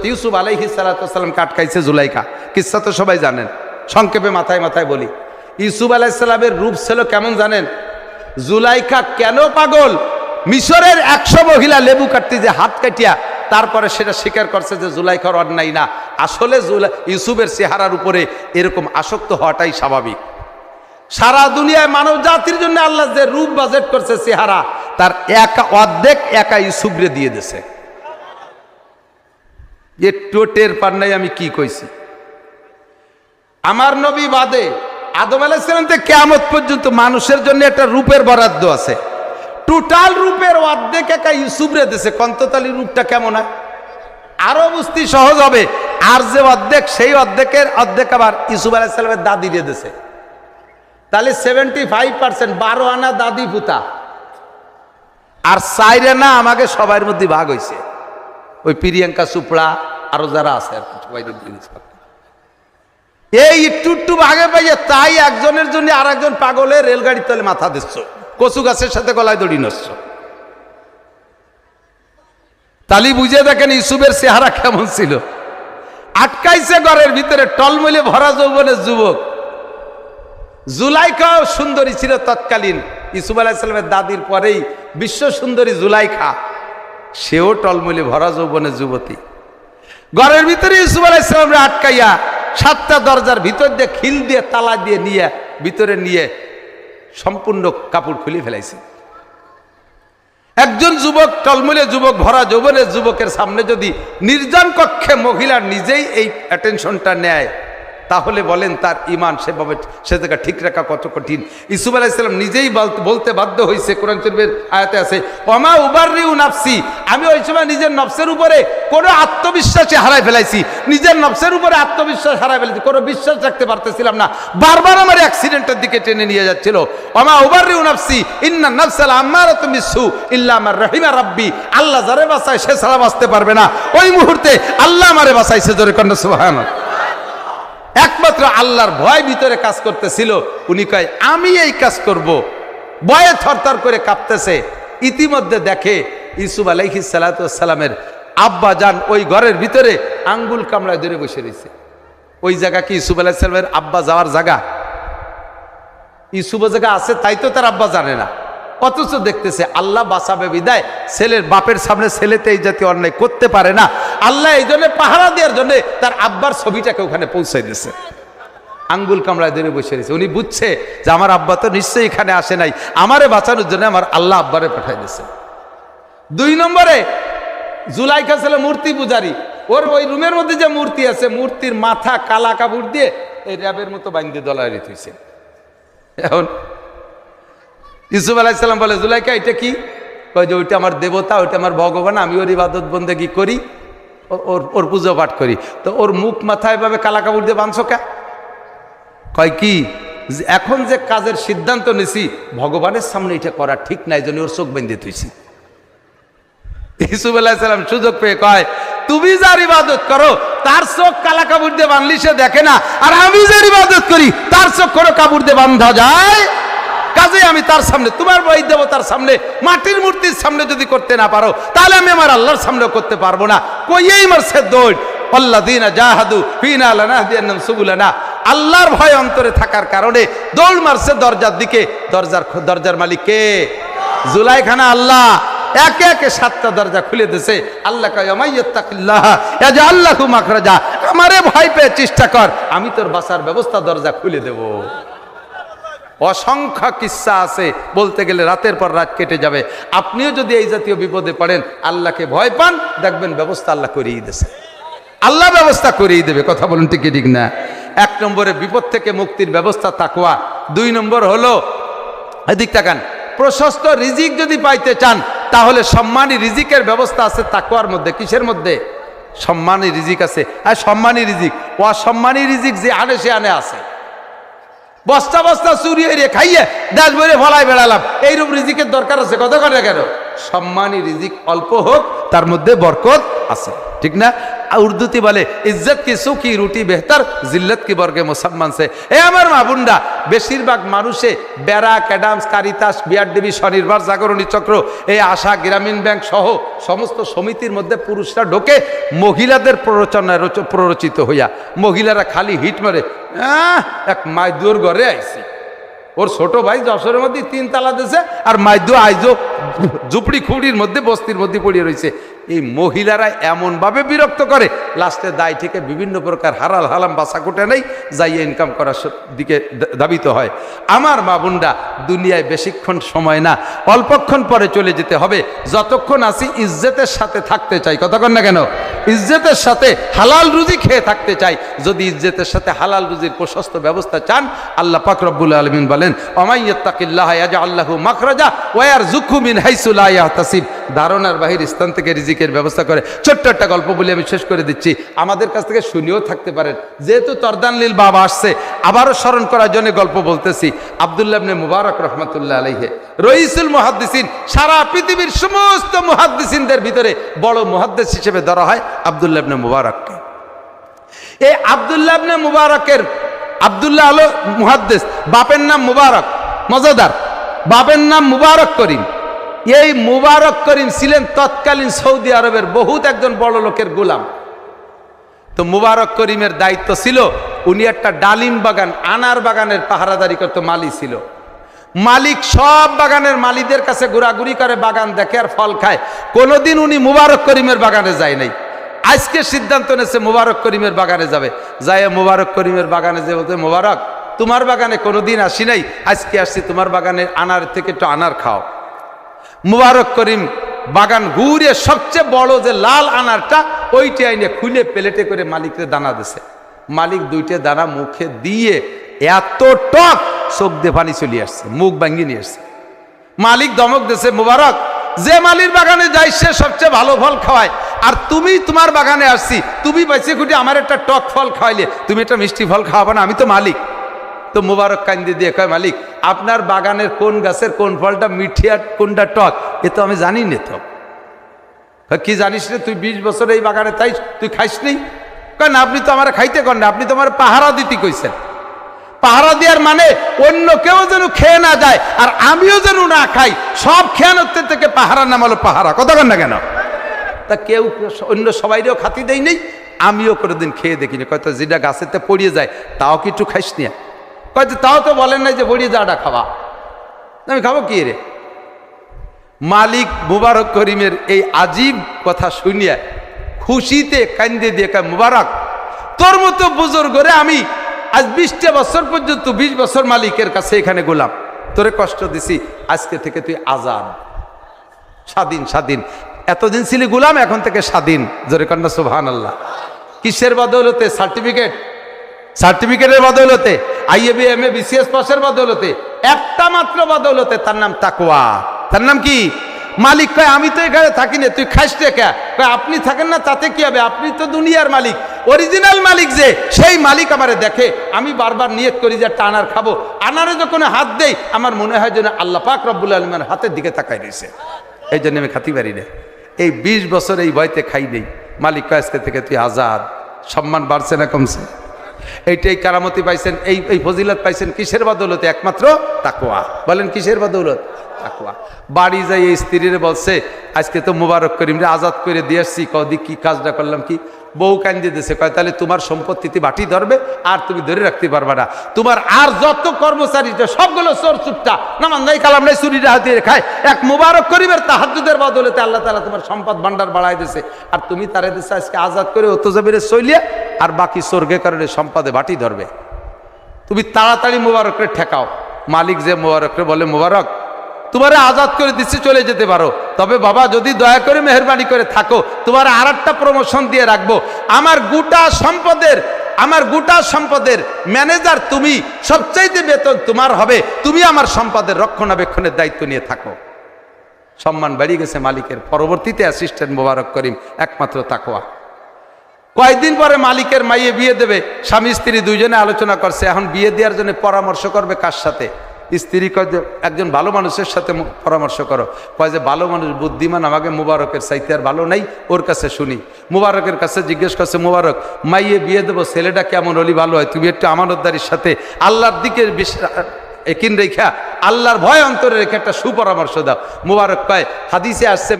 ইউসুফ আলাইহিস সালাতু ওয়াস সালামকে আটকাইছে জুলাইখা। কিসসা তো সবাই জানেন, সংক্ষেপে মাথায় মাথায় বলি। ইউসুফ আলাইহিস সালামের রূপ ছিল কেমন জানেন? জুলাইখা কেন পাগল? মিশরের 100 মহিলা লেবু কাটতে যে হাত কাটিয়া তারপরে সেটা স্বীকার করছে যে জুলাইখার অন্যায় না। আসলে ইউসুফের চেহারার উপরে এরকম আসক্ত হওয়াটাই স্বাভাবিক। সারা দুনিয়ায় মানব জাতির জন্য আল্লাহ যে রূপ বাজেট করছে চেহারা, তার অর্ধেক একা ইউসুফরে দিয়ে দিয়েছে। একটু টের পার নাই আমি কি কইছি। আমার নবী বাদে আদম আলাইহিস সালাম থেকে কিয়ামত পর্যন্ত মানুষের জন্য একটা রূপের বরাদ্দ আছে। টোটাল রূপের অর্ধেক একা ইউসুফরে দিয়েছে। কন্ততালি রূপটা কেমন হয় আরো বুঝতে সহজ হবে। আর যে অর্ধেক, সেই অর্ধেকের অর্ধেক আবার ইউসুফ আলাইহিস সালামের দাদি দিয়ে দিয়েছে। তাহলে 75% 12 আনা দাদি পুতা, আর 4 আনা আমাকে সবার মধ্যে ভাগ হয়েছে। ওই প্রিয়াঙ্কা চোপড়া আরো যারা আছে আর কিছু এই একটু ভাগে পাইয়ে, তাই একজনের জন্য আর একজন পাগলের রেলগাড়ির তলে মাথা দিচ্ছ, কচু গাছের সাথে গলায় দড়ি নষ্ট। তালি বুঝে দেখেন ইউসুফের চেহারা কেমন ছিল। আটকাইছে ঘরের ভিতরে টলমলে ভরা যৌবনের যুবক। জুলাইখাও সুন্দরী ছিল তৎকালীন। ইউসুফ আলাইহিস সালামের দাদির পরেই বিশ্ব সুন্দরী জুলাইখা, সেও টলমলে ভরা যৌবনের যুবতী। ঘরের ভিতরে ইউসুফ আলাইহিস সালামকে আটকাইয়া 7টা দরজার ভিতর দিয়ে খিল দিয়ে তালা দিয়ে নিয়ে ভিতরে নিয়ে সম্পূর্ণ কাপড় খুলে ফেলাইছে। একজন যুবক, টলমলে যুবক, ভরা যৌবনের যুবকের সামনে যদি নির্জন কক্ষে মহিলা নিজেই এই অ্যাটেনশনটা নেয়, তাহলে বলেন তার ইমান সেভাবে সে জায়গা ঠিক রাখা কত কঠিন। ইউসুফ আলাইহিস সালাম নিজেই বলতে বাধ্য হয়েছে, কোরআন শরীফের আয়াতে আছে, ওমা উবাররিউ নাফসি, আমি ওই সময় নিজের নফসের উপরে কোনো আত্মবিশ্বাসই হারাই ফেলাইছি। নিজের নফসের উপরে আত্মবিশ্বাস হারাই ফেলেছি, কোনো বিশ্বাস রাখতে পারতেছিলাম না। বারবার আমার অ্যাক্সিডেন্টের দিকে টেনে নিয়ে যাচ্ছিল। ওমা উবাররিউ নাফসি ইন্না নাফসাল আম্মারাতুম বিসু ইল্লা মা রাহিমা রাব্বি, আল্লাহ যারে বাঁচায় সে ছাড়া বাঁচতে পারবে না। ওই মুহূর্তে আল্লাহ আমারে বাঁচাইছে, জোরে কন্যা সুবহানাল্লাহ। একমাত্র আল্লাহর ভয় ভিতরে কাজ করতেছিল। উনি কয় আমি এই কাজ করব, ভয়ে থরথর করে কাঁপতেছে। ইতিমধ্যে দেখে ইউসুফ আলাইহিস সালাতু ওয়াস সালামের আব্বা জান ওই ঘরের ভিতরে আঙ্গুল কামড়ায় ধরে বসে রয়েছে। ওই জায়গা কি ইউসুফ আলাইহিস সালামের আব্বা যাওয়ার জায়গা? ইউসুফের জায়গা আছে, তাই তো তার আব্বা জানে না। অথচ দেখতেছে আল্লাহ বাঁচাবে বিদায় ছেলের বাপের সামনে ছেলেতে এই জাতীয় অন্যায় করতে পারে না। আল্লাহ এই জন্য পাহারা দেওয়ার জন্য তার আব্বার ছবিটাকে ওখানে পৌঁছাই দিয়েছে। আঙ্গুল কামড়ায় ধরে বসে রয়েছে। উনি বুঝছে যে আমার আব্বা তো নিশ্চয়ই এখানে আসে নাই, আমারে বাঁচানোর জন্য আমার আল্লাহ আব্বারে পাঠাই দিয়েছে। 2 নম্বরে জুলাইখা ছিল মূর্তি পূজারী। ওর ওই রুমের মধ্যে যে মূর্তি আছে, মূর্তির মাথা কালা কাপড় দিয়ে এই র্যাবের মতো বাইন্দে দলারি থইছে। এখন ইউসুফ আলাইহিস সালাম বলে, জুলাইখা এটা কি? কয় যে ওইটা আমার দেবতা, ওইটা আমার ভগবান, আমি ওর ইবাদত বন্দেগী করি, ওর পুজো পাঠ করি। তো ওর মুখ মাথায় এভাবে কালা কাপড় দিয়ে বাঁধছো কে? কয় কি, এখন যে কাজের সিদ্ধান্ত নিছি ভগবানের সামনে এটা করা ঠিক নাই, জন্য ওর চোখ বেঁধে তুইছি। ইউসুফ আলাইহিস সালাম সুযোগ পেয়ে কয়, তুমি যার ইবাদত করো তার চোখ কালা কাপড় দিয়ে বাঁধলি সে দেখে না, আর আমি যার ইবাদত করি তার চোখ কোনো কাপড় দিয়ে বাঁধা যায়? কাজে আমি তার সামনে, তোমার বই দেবতার সামনে, মাটির মূর্তির সামনে যদি করতে না পারো, তাহলে আমি আমার আল্লাহর সামনে করতে পারবো না। কইয়েই মারছে দৌড়, আল্লাযীনা জাহাদু ফিনা লানাহদিয়ান্নাহুম সুবুলানা। আল্লাহর ভয় অন্তরে থাকার কারণে দৌড় মারছে দরজার দিকে। দরজার মালিক কে? জুলাইখা না আল্লাহ। একে একে 7টা দরজা খুলে দিয়েছে। আল্লাহ কয় মাইয়াত্তাকিল্লাহ ইয়াজআল লাহু মাখরাজা, আমারে ভয় পেয়ে চেষ্টা কর, আমি তোর বাঁচার ব্যবস্থা দরজা খুলে দেব। অসংখ্য কিস্সা আছে, বলতে গেলে রাতের পর রাত কেটে যাবে। আপনিও যদি এই জাতীয় বিপদে পড়েন, আল্লাহকে ভয় পান, দেখবেন ব্যবস্থা আল্লাহ করিয়ে দিয়েছে। আল্লাহ ব্যবস্থা করিয়ে দেবে। কথা বলুন ঠিক ঠিক না? 1 নম্বরে বিপদ থেকে মুক্তির ব্যবস্থা তাকওয়া। 2 নম্বর হলো, এদিক তাকান, প্রশস্ত রিজিক যদি পাইতে চান তাহলে সম্মানী রিজিকের ব্যবস্থা আছে তাকওয়ার মধ্যে। কিসের মধ্যে? সম্মানী রিজিক আছে। আর সম্মানী রিজিক, অসম্মানী রিজিক যে আনে সে আনে আছে। বস্তা বস্তা চুরি হয়ে খাইয়ে দেশ ভরে ফলাই বেড়ালাম, এইরূপ রিজিকের দরকার আছে? কত করে কেন? সম্মানী রিজিক অল্প হোক, তার মধ্যে বরকত আছে, ঠিক না? উর্দুতে বলে ইজ্জত কি সুখী রুটি বেহতর, জিল্লত কি বর্গে মুসলমান সে। এ আমার মা বোনরা, বেশিরভাগ মানুষে ব্যারাক, অ্যাডামস, কারিতাস, বিআরডিবি, স্বনির্ভর জাগরণী চক্র, এই আশা, গ্রামীণ ব্যাংক সহ সমস্ত সমিতির মধ্যে পুরুষরা ঢোকে মহিলাদের প্ররোচনায় প্ররোচিত হইয়া। মহিলারা খালি হিট মারে, এক মাইদুর ঘরে আইছি, ওর ছোট ভাই যশোরের মধ্যে 3 তালা দিয়েছে, আর মাইদু আইজো ঝুপড়ি খুঁড়ির মধ্যে বস্তির মধ্যে পড়িয়ে রয়েছে। এই মহিলারা এমনভাবে বিরক্ত করে, লাস্টে দায় থেকে বিভিন্ন প্রকার হারাল হালাম বাসা কুটে নেই, যাইয়ে ইনকাম করার দিকে ধাবিত হয়। আমার মা বোনরা, দুনিয়ায় বেশিক্ষণ সময় না, অল্পক্ষণ পরে চলে যেতে হবে। যতক্ষণ আছি ইজ্জতের সাথে থাকতে চাই, কতক্ষণ না কেন, ইজ্জতের সাথে হালাল রুজি খেয়ে থাকতে চাই। যদি ইজ্জতের সাথে হালাল রুজির প্রশস্ত ব্যবস্থা চান, আল্লাহ পাক রব্বুল আলামিন বলেন, ওমাইয়াত্তাকিল্লাহ ইয়াজআল লাহু মাখরাজা ওয়া ইয়ারযুকহু মিন হাইসু লা ইয়াহতাসিব। ধারণার বাহির স্থান থেকে রিজিকের ব্যবস্থা করে। ছোট্ট একটা গল্প বলে আমি শেষ করে দিচ্ছি, আমাদের কাছ থেকে শুনিয়েও থাকতে পারেন। যেহেতু তরদানলিল বাবা আসছে, আবারও স্মরণ করার জন্য গল্প বলতেছি। আব্দুল্লাহ ইবনে মুবারক রহমাতুল্লাহ আলাইহি, রইসুল মুহাদ্দিসিন, সারা পৃথিবীর সমস্ত মুহাদ্দিসিনদের ভিতরে বড় মুহাদ্দিস হিসেবে ধরা হয় আব্দুল্লাহ ইবনে মুবারককে। এই আব্দুল্লাহ ইবনে মুবারকের, আব্দুল্লাহ হলো মুহাদ্দিস, বাপের নাম মুবারক, মজাদার, বাপের নাম মুবারক করিম। এই মুবারক করিম ছিলেন তৎকালীন সৌদি আরবের বহুত একজন বড় লোকের গোলাম। তো মুবারক করিমের দায়িত্ব ছিল, উনি একটা ডালিম বাগান, আনার বাগানের পাহারাদারি করতো, মালি ছিল। মালিক সব বাগানের মালিকদের কাছে ঘোরাঘুরি করে, বাগান দেখে আর ফল খায়। কোনোদিন উনি মুবারক করিমের বাগানে যায় নাই। আজকে সিদ্ধান্ত নেছে মুবারক করিমের বাগানে যাবে। যায় মুবারক করিমের বাগানে যে বলতে, মুবারক তোমার বাগানে কোনোদিন আসি নাই, আজকে আসছি তোমার বাগানে, আনার থেকে একটু আনার খাও। মুবারক করিম বাগান ঘুরে সবচেয়ে বড় যে লাল আনারটা, ওইটা আইনে খুলে প্লেটে করে মালিককে দানা দিছে। মালিক 2টে দানা মুখে দিয়ে এত টক, চোখ দিয়ে পানি চলে আসছে, মুখ ভাঙিয়ে নিয়ে আসছে। মালিক ধমক দিছে, মুবারক, যে মালির বাগানে যাই সে সবচেয়ে ভালো ফল খাওয়ায়, আর তুমি তোমার বাগানে আসছি, তুমি বাইসে খুঁটি আমার একটা টক ফল খাওয়াইলে, তুমি একটা মিষ্টি ফল খাওয়াবে না, আমি তো মালিক। তো মুবারক কান্দি দিয়ে কয়, মালিক আপনার বাগানের কোন গাছের কোন ফলটা মিঠি আর কোনটা টক, এ তো আমি জানি না। তো কি জানিস রে, তুই 20 বছর এই বাগানে তাই তুই খাইস নেই? কয় না, আপনি তো আমার খাইতে কন না, আপনি তো আমার পাহারা দিতে কইছেন। পাহারা দেওয়ার মানে অন্য কেউ যেন খেয়ে না যায়, আর আমিও যেন না খাই, সব খেয়ানতের থেকে পাহারার নাম হলো পাহারা, কথা কন না কেন? তা কেউ অন্য সবাইরেও খাতি দেয় নেই, আমিও কোনোদিন খেয়ে দেখিনি। কয়তো যেটা গাছেতে পড়িয়ে যায় তাও কি একটু খাইস নিয়া? কয়তো তাও তো বলেন নাই যে পড়িয়ে যাওয়াটা খাওয়া, আমি খাবো কি রে? মালিক মুবারক করিমের এই আজীব কথা শুনিয়া খুশিতে কান্দে দিয়ে কয়, মুবারক তোর মতো বুজুর্গরে আমি আজ 20টা বছর পর্যন্ত 20 বছর মালিকের কাছে এখানে গোলাম, তোরে কষ্ট দিছি, আজকে থেকে তুই আজাদ, স্বাধীন। স্বাধীন, এতদিন ছিলি গোলাম, এখন থেকে স্বাধীন। জোরে কন্যা সুবহানাল্লাহ। কিসের বদৌলতে? সার্টিফিকেটের বদৌলতে, IAB MA BCS পাসের বদৌলতে, একটা মাত্র বদৌলতে, তার নাম তাকওয়া। তার নাম কি? মালিক কয়, আমি তো এখানে থাকি না, তুই খাইস রে কে? কয়, আপনি থাকেন না তাতে কি হবে, আপনি তো দুনিয়ার মালিক, অরিজিনাল মালিক যে, সেই মালিক আমারে দেখে। আমি বারবার নিয়ত করি যে একটা আনার খাবো, আনারে যখন হাত দেই আমার মনে হয় যেন আল্লাহ পাক রব্বুল আলামিনের হাতের দিকে তাকাই রয়েছে, এই জন্য আমি খাতি পারি না। এই 20 বছর এই ভয়তে খাই নেই। মালিক কয়, আজকে থেকে তুই আজাদ। সম্মান বাড়ছে না কমছে? এইটাই কারামতি পাইছেন, এই ফজিলত পাইছেন কিসের বদৌলতে? একমাত্র তাকওয়া। বলেন কিসের বদৌলত? তাকওয়া। বাড়ি যাই এই স্ত্রীরে বলছে, আজকে তো মুবারক করিম রে আজাদ করে দিয়ে আসছি। কদি কি কাজটা করলাম কি? বউ কান্দি দিয়েছে, কয় তাহলে তোমার সম্পত্তিতে বাটি ধরবে, আর তুমি ধরে রাখতে পারবা না। তোমার আর যত কর্মচারী সবগুলো চোর চুট্টা, নামান নাই কালাম নাই, চুরিটা হাতিয়ে খায়। এক মুবারক করিমের তাহাজ্জুদের বদৌলতে আল্লাহ তাআলা তোমার সম্পদ ভান্ডার বাড়াই দিয়েছে, আর তুমি তারে দিচ্ছে আজকে আজাদ করে অত জমিরে চলিয়ে, আর বাকি স্বর্গে কারণে সম্পদে বাটি ধরবে। তুমি তাড়াতাড়ি মুবারকরে ঠেকাও। মালিক যে মুবারকরে বলে, মুবারক তোমারে আজাদ করে দিচ্ছি, চলে যেতে পারো, তবে বাবা যদি দয়া করে মেহরবানি করে থাকো, তোমার আর একটা প্রমোশন দিয়ে রাখবো। আমার গোটা সম্পদের ম্যানেজার তুমি, সবচাইতে বেতন তোমার হবে, তুমি আমার সম্পদের রক্ষণাবেক্ষণের দায়িত্ব নিয়ে থাকো। সম্মান বেড়ে গেছে মালিকের। পরবর্তীতে অ্যাসিস্ট্যান্ট মুবারক করিম, একমাত্র তাকওয়া। কয়েকদিন পরে মালিকের মাইয়ে বিয়ে দেবে, স্বামী স্ত্রী দুইজনে আলোচনা করছে, এখন বিয়ে দেওয়ার জন্য পরামর্শ করবে কার সাথে? স্ত্রী কয় যে একজন ভালো মানুষের সাথে পরামর্শ করো। কয় যে ভালো মানুষ বুদ্ধিমান আমাকে মুবারকের চাইতে আর ভালো নাই, ওর কাছে শুনি। মুবারকের কাছে জিজ্ঞেস করছে, মুবারক মাইয়ে বিয়ে দেবো, ছেলেটা কেমন হলি ভালো হয়? তুমি একটু আমানতদারির সাথে আল্লাহর দিকে একিন রেখা, আল্লাহর ভয় অন্তরে রেখে একটা সুপরামর্শ দাও। মুবারক কয় হাদিসে আসছে